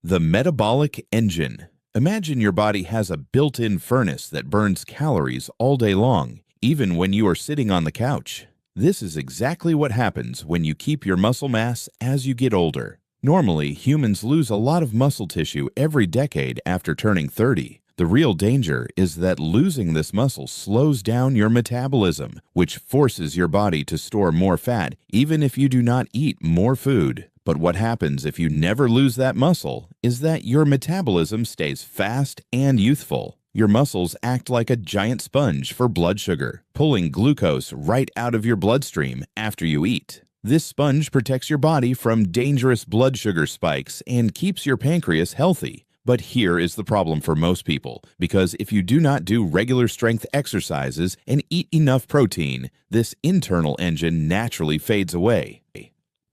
The metabolic engine. Imagine your body has a built-in furnace that burns calories all day long, even when you are sitting on the couch. This is exactly what happens when you keep your muscle mass as you get older. Normally, humans lose a lot of muscle tissue every decade after turning 30. The real danger is that losing this muscle slows down your metabolism, which forces your body to store more fat even if you do not eat more food. But what happens if you never lose that muscle is that your metabolism stays fast and youthful. Your muscles act like a giant sponge for blood sugar, pulling glucose right out of your bloodstream after you eat. This sponge protects your body from dangerous blood sugar spikes and keeps your pancreas healthy. But here is the problem for most people, because if you do not do regular strength exercises and eat enough protein, this internal engine naturally fades away.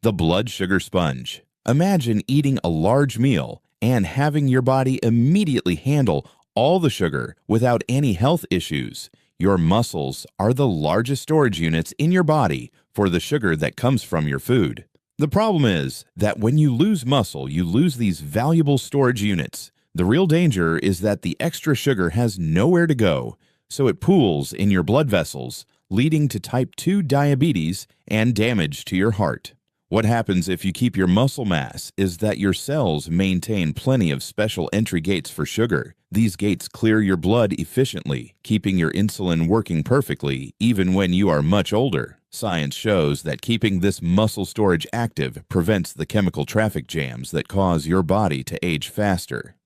The blood sugar sponge. Imagine eating a large meal and having your body immediately handle all the sugar without any health issues. Your muscles are the largest storage units in your body for the sugar that comes from your food. The problem is that when you lose muscle, you lose these valuable storage units. The real danger is that the extra sugar has nowhere to go, so it pools in your blood vessels, leading to type 2 diabetes and damage to your heart. What happens if you keep your muscle mass is that your cells maintain plenty of special entry gates for sugar. These gates clear your blood efficiently, keeping your insulin working perfectly even when you are much older. Science shows that keeping this muscle storage active prevents the chemical traffic jams that cause your body to age faster.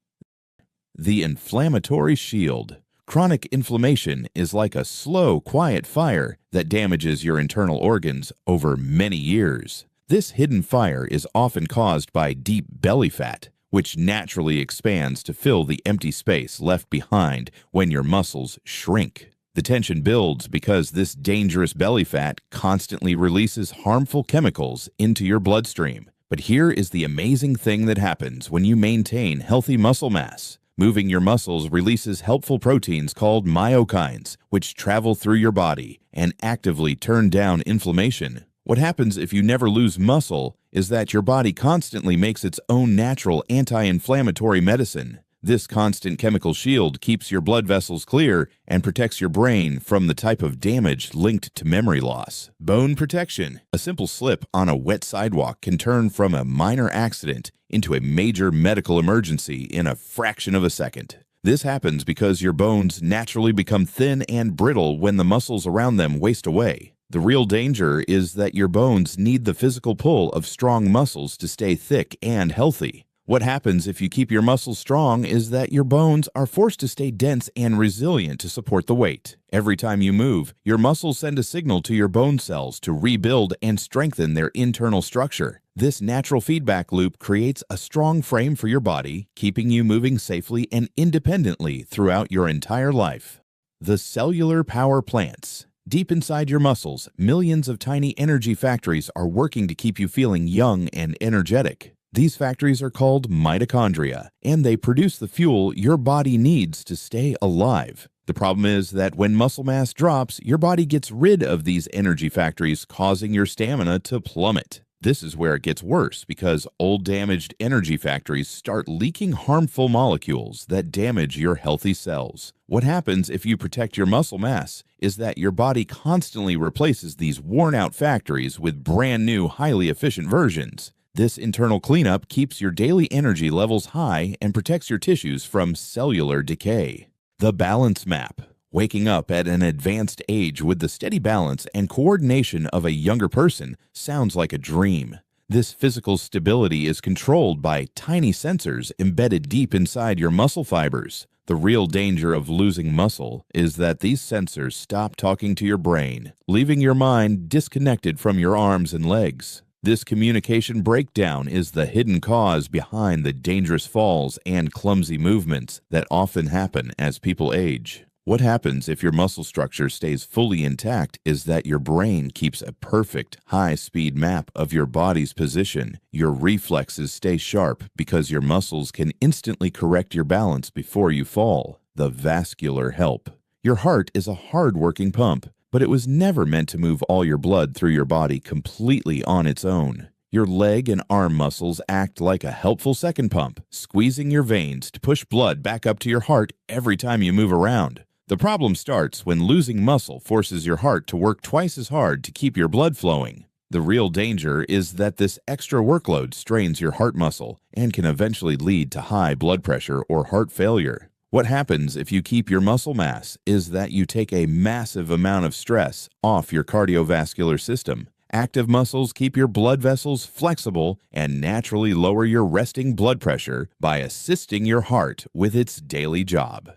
The inflammatory shield. Chronic inflammation is like a slow, quiet fire that damages your internal organs over many years. This hidden fire is often caused by deep belly fat, which naturally expands to fill the empty space left behind when your muscles shrink. The tension builds because this dangerous belly fat constantly releases harmful chemicals into your bloodstream. But here is the amazing thing that happens when you maintain healthy muscle mass. Moving your muscles releases helpful proteins called myokines, which travel through your body and actively turn down inflammation. What happens if you never lose muscle is that your body constantly makes its own natural anti-inflammatory medicine. This constant chemical shield keeps your blood vessels clear and protects your brain from the type of damage linked to memory loss. Bone protection. A simple slip on a wet sidewalk can turn from a minor accident into a major medical emergency in a fraction of a second. This happens because your bones naturally become thin and brittle when the muscles around them waste away. The real danger is that your bones need the physical pull of strong muscles to stay thick and healthy. What happens if you keep your muscles strong is that your bones are forced to stay dense and resilient to support the weight. Every time you move, your muscles send a signal to your bone cells to rebuild and strengthen their internal structure. This natural feedback loop creates a strong frame for your body, keeping you moving safely and independently throughout your entire life. The cellular power plants. Deep inside your muscles, millions of tiny energy factories are working to keep you feeling young and energetic. These factories are called mitochondria, and they produce the fuel your body needs to stay alive. The problem is that when muscle mass drops, your body gets rid of these energy factories, causing your stamina to plummet. This is where it gets worse because old damaged energy factories start leaking harmful molecules that damage your healthy cells. What happens if you protect your muscle mass is that your body constantly replaces these worn-out factories with brand new, highly efficient versions. This internal cleanup keeps your daily energy levels high and protects your tissues from cellular decay. The balance map. Waking up at an advanced age with the steady balance and coordination of a younger person sounds like a dream. This physical stability is controlled by tiny sensors embedded deep inside your muscle fibers. The real danger of losing muscle is that these sensors stop talking to your brain, leaving your mind disconnected from your arms and legs. This communication breakdown is the hidden cause behind the dangerous falls and clumsy movements that often happen as people age. What happens if your muscle structure stays fully intact is that your brain keeps a perfect, high-speed map of your body's position. Your reflexes stay sharp because your muscles can instantly correct your balance before you fall. The Vascular Help. Your heart is a hard-working pump, but it was never meant to move all your blood through your body completely on its own. Your leg and arm muscles act like a helpful second pump, squeezing your veins to push blood back up to your heart every time you move around. The problem starts when losing muscle forces your heart to work twice as hard to keep your blood flowing. The real danger is that this extra workload strains your heart muscle and can eventually lead to high blood pressure or heart failure. What happens if you keep your muscle mass is that you take a massive amount of stress off your cardiovascular system. Active muscles keep your blood vessels flexible and naturally lower your resting blood pressure by assisting your heart with its daily job.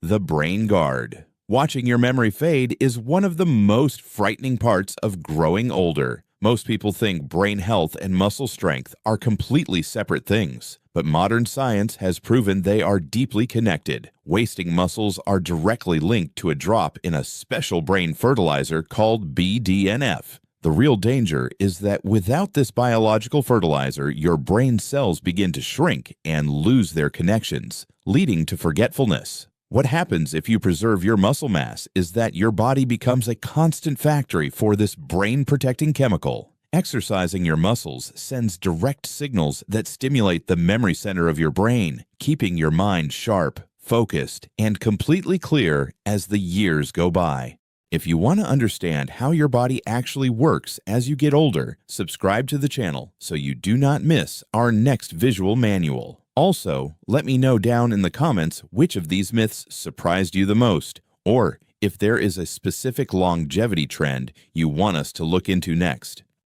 The brain guard. Watching your memory fade is one of the most frightening parts of growing older. Most people think brain health and muscle strength are completely separate things, but modern science has proven they are deeply connected. Wasting muscles are directly linked to a drop in a special brain fertilizer called BDNF. The real danger is that without this biological fertilizer, your brain cells begin to shrink and lose their connections, leading to forgetfulness. What happens if you preserve your muscle mass is that your body becomes a constant factory for this brain-protecting chemical. Exercising your muscles sends direct signals that stimulate the memory center of your brain, keeping your mind sharp, focused, and completely clear as the years go by. If you want to understand how your body actually works as you get older, subscribe to the channel so you do not miss our next visual manual. Also, let me know down in the comments which of these myths surprised you the most, or if there is a specific longevity trend you want us to look into next.